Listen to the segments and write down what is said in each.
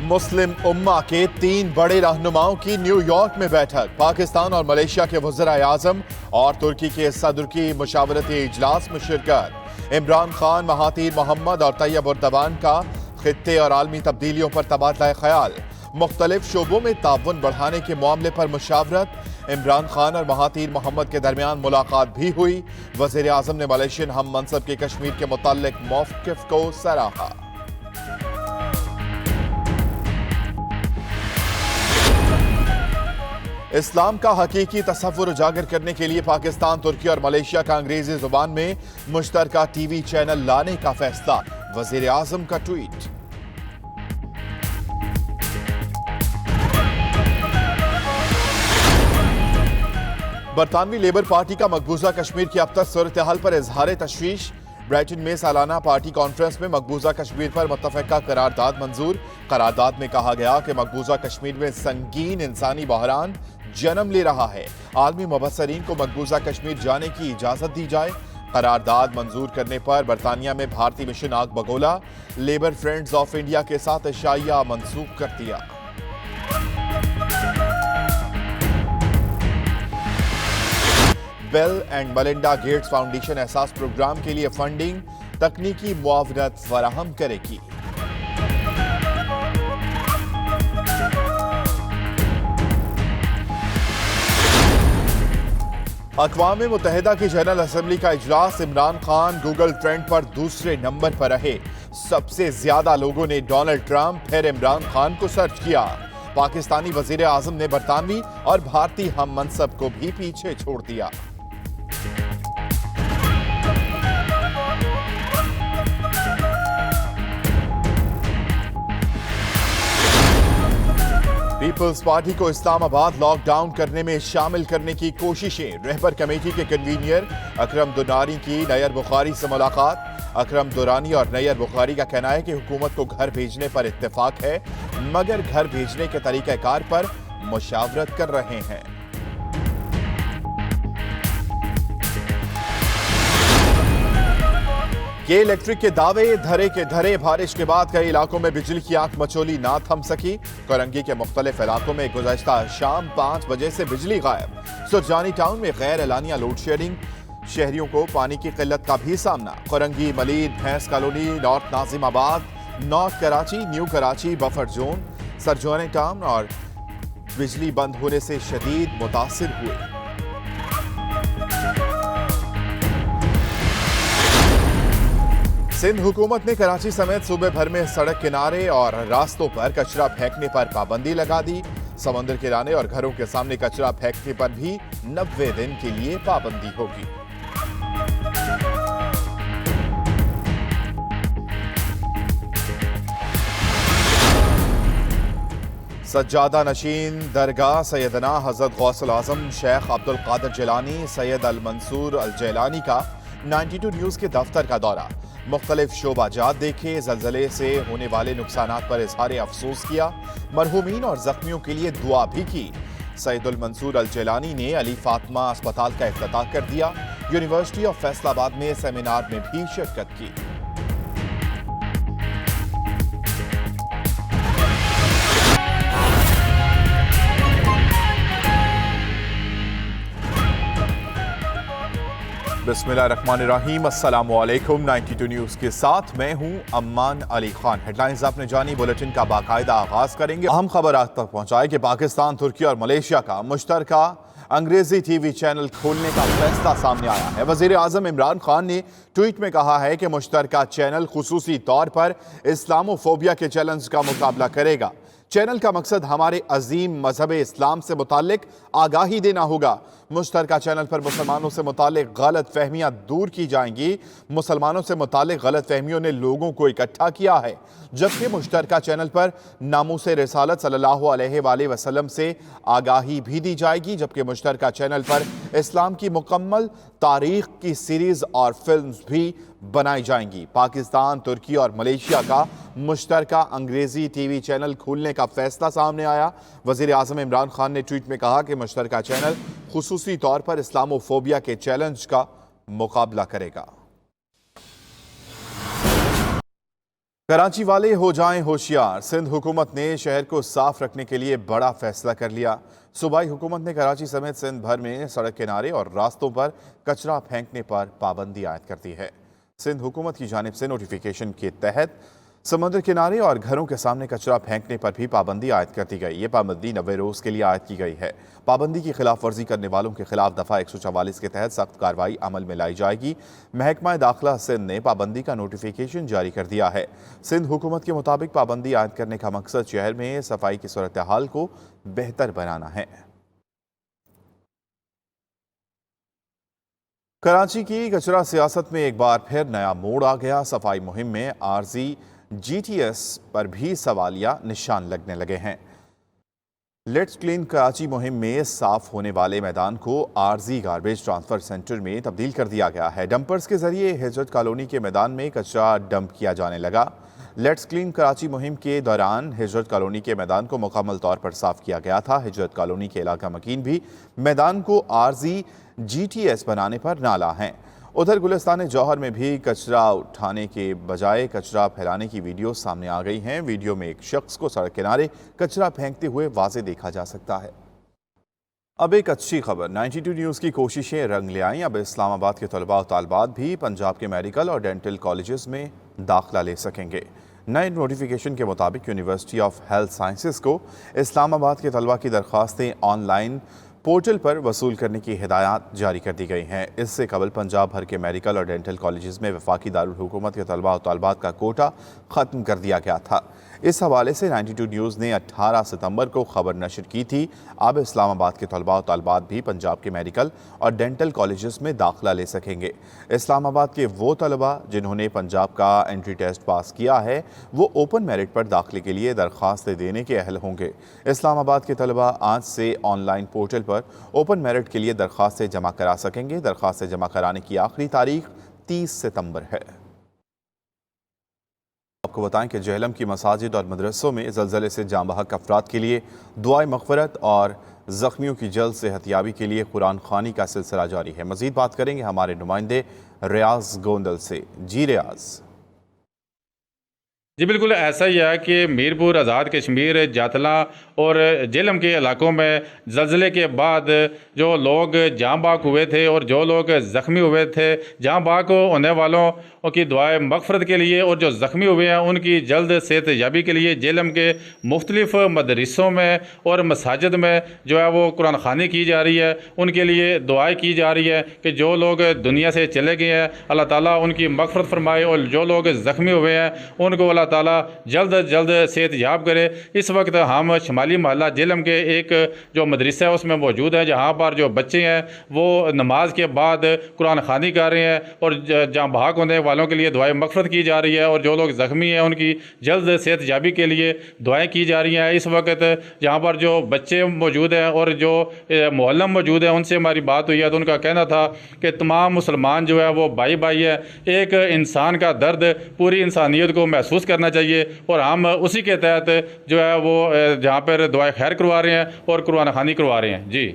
मुस्लिम उम्मा के 3 बड़े रहनुमाओं की न्यूयॉर्क में बैठक। पाकिस्तान और मलेशिया के वज़ीर आज़म और तुर्की के सदर की मुशावरती इजलास में शिरकत। इमरान खान, महातीर मोहम्मद और तैयब उर्दवान का खित्ते और आलमी तब्दीलियों पर तबादला ख्याल। मुख्तलिफ शोबों में ताउन बढ़ाने के मामले पर मुशावरत। इमरान खान और महातीर मोहम्मद के दरमियान मुलाकात भी हुई। वज़ीर आज़म ने मलेशियन हम मनसब के कश्मीर के मुताल्लिक मौक़िफ़ को सराहा। इस्लाम का हकीकी तसव्वुर उजागर करने के लिए पाकिस्तान, तुर्की और मलेशिया का अंग्रेजी जुबान में मुश्तरका टीवी चैनल लाने का फैसला। वज़ीर आज़म का ट्वीट। बरतानवी लेबर पार्टी का मकबूजा कश्मीर की अब तक सूरत हाल पर इजहार तशवीश। ब्राइटन में सालाना पार्टी कॉन्फ्रेंस में मकबूजा कश्मीर पर मुत्तफ़िका करारदाद मंजूर। करारदाद में कहा गया कि मकबूजा कश्मीर में संगीन इंसानी बहरान जन्म ले रहा है। आलमी मुबस्सरीन को मकबूजा कश्मीर जाने की इजाजत दी जाए। करारदाद मंजूर करने पर बरतानिया में भारतीय मिशन आग Bagola. Labour friends of India के साथ इशाइया मनसूख कर दिया। Bill and Melinda Gates foundation एहसास प्रोग्राम के लिए फंडिंग, तकनीकी मुआवनत फराहम करेगी। अक़वाम मुत्तहिदा की जनरल असेंबली का इजलास। इमरान खान गूगल ट्रेंड पर दूसरे नंबर पर रहे। सबसे ज्यादा लोगों ने डोनाल्ड ट्रंप फिर इमरान खान को सर्च किया। पाकिस्तानी वजीर आजम ने बरतानवी और भारतीय हम मनसब को भी पीछे छोड़ दिया। पीपल्स पार्टी को इस्लामाबाद लॉकडाउन करने में शामिल करने की कोशिशें। रहबर कमेटी के कन्वीनियर अकरम दुरानी की नैयर बुखारी से मुलाकात। अकरम दुरानी और नैयर बुखारी का कहना है कि हुकूमत को घर भेजने पर इत्तेफाक है, मगर घर भेजने के तरीक़ाकार पर मुशावरत कर रहे हैं। के इलेक्ट्रिक के दावे धरे के धरे। बारिश के बाद कई इलाकों में बिजली की आंख मचोली ना थम सकी। कोरंगी के मुख्तलिफ इलाकों में गुज़श्ता शाम 5 बजे से बिजली गायब। सुरजानी टाउन में गैर एलानिया लोड शेडिंग। शहरियों को पानी की किल्लत का भी सामना। कोरंगी, मलीद, भैंस colony, north Nazimabad, north Karachi, new Karachi buffer zone, Sarjani town और बिजली बंद होने से शदीद मुतासिर हुए। सिंध हुकूमत ने कराची समेत सूबे भर में सड़क किनारे और रास्तों पर कचरा फेंकने पर पाबंदी लगा दी। समंदर किनारे और घरों के सामने कचरा फेंकने पर भी 90 दिन के लिए पाबंदी होगी। सज्जादा नशीन दरगाह सैयदना हजरत गौसुल आजम शेख अब्दुल कादिर जिलानी सैयद अल मंसूर अल जैलानी का 92 न्यूज़ के दफ्तर का दौरा। मुख्तलिफ शोबाजात देखे। ज़लज़ले से होने वाले नुकसानात पर इजहार अफसोस किया। मरहूमीन और जख्मियों के लिए दुआ भी की। सैयदुल मंसूर अल जैलानी ने अली फातिमा अस्पताल का इफ्तिताह कर दिया। यूनिवर्सिटी ऑफ फैसलाबाद में सेमिनार में भी शिरकत की। बिस्मिल्लाहिर्रहमानिर्रहीम। अस्सलामुअलैकुम। 92 न्यूज़ के साथ मैं हूं अम्मान अली खान। हेडलाइंस आपने जानी, बुलेटिन का बाकायदा आगाज करेंगे। अहम खबर आज तक पहुंचाए कि पाकिस्तान, तुर्की और मलेशिया का मुश्तरका अंग्रेजी टीवी चैनल खोलने का फैसला सामने आया है। वज़ीर आज़म इमरान खान ने ट्वीट में कहा है कि मुश्तरका चैनल खुसूसी तौर पर इस्लामोफोबिया के चैलेंज का मुकाबला करेगा। चैनल का मकसद हमारे अजीम मजहब इस्लाम से मुतालिक आगाही देना होगा। मुश्तरका चैनल पर मुसलमानों से मुतालिक गलत फहमियाँ दूर की जाएंगी। मुसलमानों से मुतालिक गलत फहमियों ने लोगों को इकट्ठा किया है, जबकि मुश्तरका चैनल पर नामूस रिसालत सल्लल्लाहु अलैहि वसल्लम से आगाही भी दी जाएगी। जबकि मुश्तरका चैनल पर इस्लाम की मुकम्मल तारीख की सीरीज और फिल्म्स भी बनाई जाएंगी। पाकिस्तान, तुर्की और मलेशिया का मुश्तरका अंग्रेजी टीवी चैनल खोलने का फैसला सामने आया। वज़ीर आज़म इमरान खान ने ट्वीट में कहा कि मुश्तरका चैनल खुसूसी तौर पर इस्लामोफोबिया के चैलेंज का मुकाबला करेगा। कराची वाले हो जाएं होशियार। सिंध हुकूमत ने शहर को साफ रखने के लिए बड़ा फैसला कर लिया। सूबाई हुकूमत ने कराची समेत सिंध भर में सड़क किनारे और रास्तों पर कचरा फेंकने पर पाबंदी आयद कर दी है। सिंध हुकूमत की जानिब से नोटिफिकेशन के तहत समुद्र किनारे और घरों के सामने कचरा फेंकने पर भी पाबंदी आयद कर दी गई। ये पाबंदी 90 रोज़ के लिए आयद की गई है। पाबंदी की खिलाफ वर्जी करने वालों के खिलाफ दफ़ा 144 के तहत सख्त कार्रवाई अमल में लाई जाएगी। महकमा दाखिला सिंध ने पाबंदी का नोटिफिकेशन जारी कर दिया है। सिंध हुकूमत के मुताबिक पाबंदी आयद करने का मकसद शहर में सफाई की सूरत हाल को बेहतर बनाना है। कराची की कचरा सियासत में एक बार फिर नया मोड़ आ गया। सफाई मुहिम में आरजी GTS पर भी सवालिया निशान लगने लगे हैं। लेट्स क्लीन कराची मुहिम में साफ होने वाले मैदान को आरजी गार्बेज ट्रांसफर सेंटर में तब्दील कर दिया गया है। डंपर्स के जरिए हिजरत कॉलोनी के मैदान में कचरा डंप किया जाने लगा। लेट्स क्लीन कराची मुहिम के दौरान हिजरत कॉलोनी के मैदान को मुकम्मल तौर पर साफ किया गया था। हिजरत कॉलोनी के इलाका मकीन भी मैदान को आरजी GTS बनाने पर नाला हैं। उधर गुलिस्तान जौहर में भी कचरा उठाने के बजाय कचरा फैलाने की वीडियो सामने आ गई हैं। वीडियो में एक शख्स को सड़क किनारे कचरा फेंकते हुए वाज़े देखा जा सकता है। अब एक अच्छी खबर, 92 न्यूज़ की कोशिशें रंग ले आईं। अब इस्लामाबाद के तलबा और तालिबात भी पंजाब के मेडिकल और डेंटल कॉलेजेस में दाखिला ले सकेंगे। नए नोटिफिकेशन के मुताबिक यूनिवर्सिटी ऑफ हेल्थ साइंसेज को इस्लामाबाद के तलबा की दरख्वास्तें ऑनलाइन पोर्टल पर वसूल करने की हिदायत जारी कर दी गई हैं। इससे कबल पंजाब भर के मेडिकल और डेंटल कॉलेजेस में वफाकी दारुल हुकूमत के तलबा और तालिबात का कोटा ख़त्म कर दिया गया था। इस हवाले से 92 न्यूज़ ने 18 सितंबर को खबर नशर की थी। अब इस्लामाबाद के तलबा और तालिबात भी पंजाब के मेडिकल और डेंटल कॉलेजेस में दाखिला ले सकेंगे। इस्लामाबाद के वो तलबा जिन्होंने पंजाब का एंट्री टेस्ट पास किया है वो ओपन मेरिट पर दाखिले के लिए दरख्वास्त देने के अहल होंगे। इस्लामाबाद के तलबा आज से ऑनलाइन पोर्टल पर ओपन मेरिट के लिए दरख्वास्तें जमा करा सकेंगे। दरख्वास्तें जमा कराने की आखिरी तारीख 30 सितंबर है। आपको बताएं कि जेहलम की मसाजिद और मदरसों में ज़लज़ले से जाँ बहक अफराद के लिए दुआए मग़फ़िरत और ज़ख्मियों की जल्द सेहतयाबी के लिए कुरान ख़वानी का सिलसिला जारी है। मज़ीद बात करेंगे हमारे नुमाइंदे रियाज़ गोंदल से। जी रियाज़। जी बिल्कुल ऐसा ही है कि मीरपुर, आज़ाद कश्मीर, जातला और जेहलम के इलाकों में ज़लज़ले के बाद जो लोग जाँ बाक हुए थे और जो लोग ज़ख्मी हुए थे, जाँ बाक होने वालों की दुआए मग़फ़िरत के लिए और जो ज़ख्मी हुए हैं उनकी जल्द सेहत याबी के लिए जेहलम के मुख्तलिफ़ मदरसों में और मसाजिद में जो है वो कुरान ख़वानी की जा रही है। उनके लिए दुआएं की जा रही है कि जो लोग दुनिया से चले गए हैं अल्लाह ताला उनकी मग़फ़िरत फरमाए और जो लोग ज़ख्मी हुए हैं उनको अल्लाह ताला जल्द जल्द सेहत याब करे। इस वक्त हम शमाली महल्ला जेहलम के एक जो मदरसा है उसमें मौजूद है, जहाँ पर जो बच्चे हैं वो नमाज के बाद कुरान ख़वानी कर रहे हैं और जहाँ बहाक होने वालों के लिए दुआएं मग़फ़िरत की जा रही है और जो लोग ज़ख्मी हैं उनकी जल्द सेहत याबी के लिए दुआएं की जा रही हैं। इस वक्त जहाँ पर जो बच्चे मौजूद हैं और जो मुअल्लिम मौजूद हैं उनसे हमारी बात हुई है तो उनका कहना था कि तमाम मुसलमान जो है वो भाई भाई है। एक इंसान का दर्द पूरी इंसानियत को महसूस करना चाहिए और हम उसी के तहत जो है वो जहाँ पर दुआएं खैर करवा रहे हैं और कुरान ख़वानी करवा रहे हैं। जी।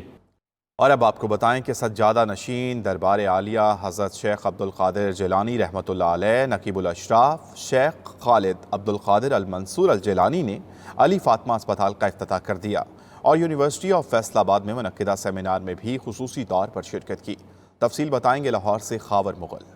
और अब आपको बताएं कि सज्जादा नशीन दरबार आलिया हज़रत शेख अब्दुल क़ादिर जिलानी रहमतुल्लाह अलैह नकीबुल अशराफ शेख खालिद अब्दुल क़ादिर अल मंसूर अल जिलानी ने अली फ़ातिमा अस्पताल का इफ्तिताह कर दिया और यूनिवर्सिटी ऑफ फैसलाबाद में मुनक्किदा सेमिनार में भी खुसूसी तौर पर शिरकत की। तफसील बताएंगे लाहौर से खावर मुग़ल।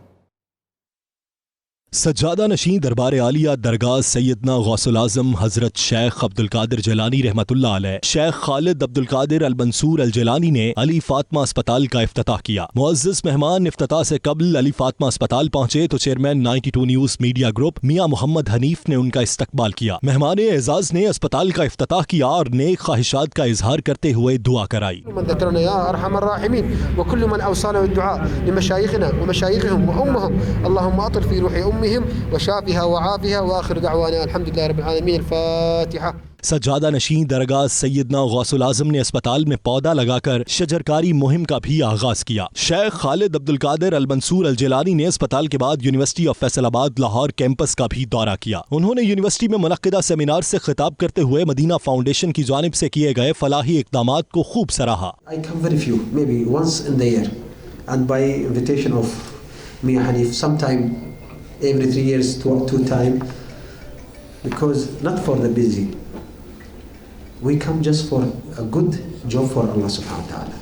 सज्जादा नशीं दरबार आलिया दरगाह सैयदना गौसुल आज़म हज़रत शेख अब्दुल क़ादिर जिलानी रहमतुल्लाह अलैह शेख खालिद अब्दुल क़ादिर अल मंसूर अल जिलानी ने अली फ़ातिमा अस्पताल का इफ्तिताह किया। मुअज़्ज़िज़ मेहमान इफ्तिताह से कबल अली फ़ातिमा अस्पताल पहुंचे तो chairman 92 news media group Mian Mohammad Hanif ने उनका इस्तकबाल किया। मेहमान एजाज़ ने अस्पताल का इफ्तिताह किया और नेक ख्वाहिशात का इजहार करते हुए दुआ कराई। सज्जादा नशीं दरगाह सैयदना गौसुल आज़म ने अस्पताल में पौधा लगाकर शजरकारी मुहिम का भी आगाज किया। शेख खालिद अब्दुल क़ादिर अल मंसूर अल जिलानी ने अस्पताल के बाद university of Faisalabad Lahore campus का भी दौरा किया। उन्होंने यूनिवर्सिटी में मुनक्किदा सेमिनार से खिताब करते हुए मदीना फाउंडेशन की जानिब से किए गए फलाही इक़दामात को खूब सराहा। every 3 years, two time, because not for the busy. We come just for a good job for Allah subhanahu wa ta'ala.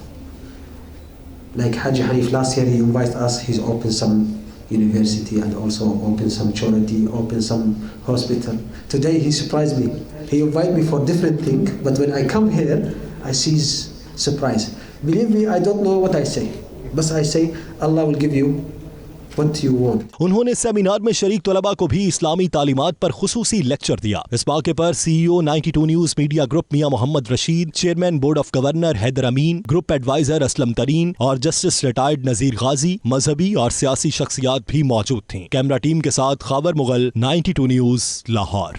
Like Haji Hanif last year, he invited us, he's opened some university and also opened some charity, opened some hospital. Today he surprised me. He invited me for different thing, but when I come here, I see surprise. Believe me, I don't know what I say, but I say Allah will give you what you want. उन्होंने seminar में शरीक तलबा को भी इस्लामी तालीमात पर खुसूसी lecture दिया। इस मौके पर CEO 92 news media group Mian Mohammad Rashid, chairman board of governor Haider Amin, group adviser Aslam Tareen और जस्टिस रिटायर्ड नजीर गाजी, मजहबी और सियासी शख्सियात भी मौजूद थीं। कैमरा टीम के साथ खावर मुगल, 92 न्यूज, लाहौर।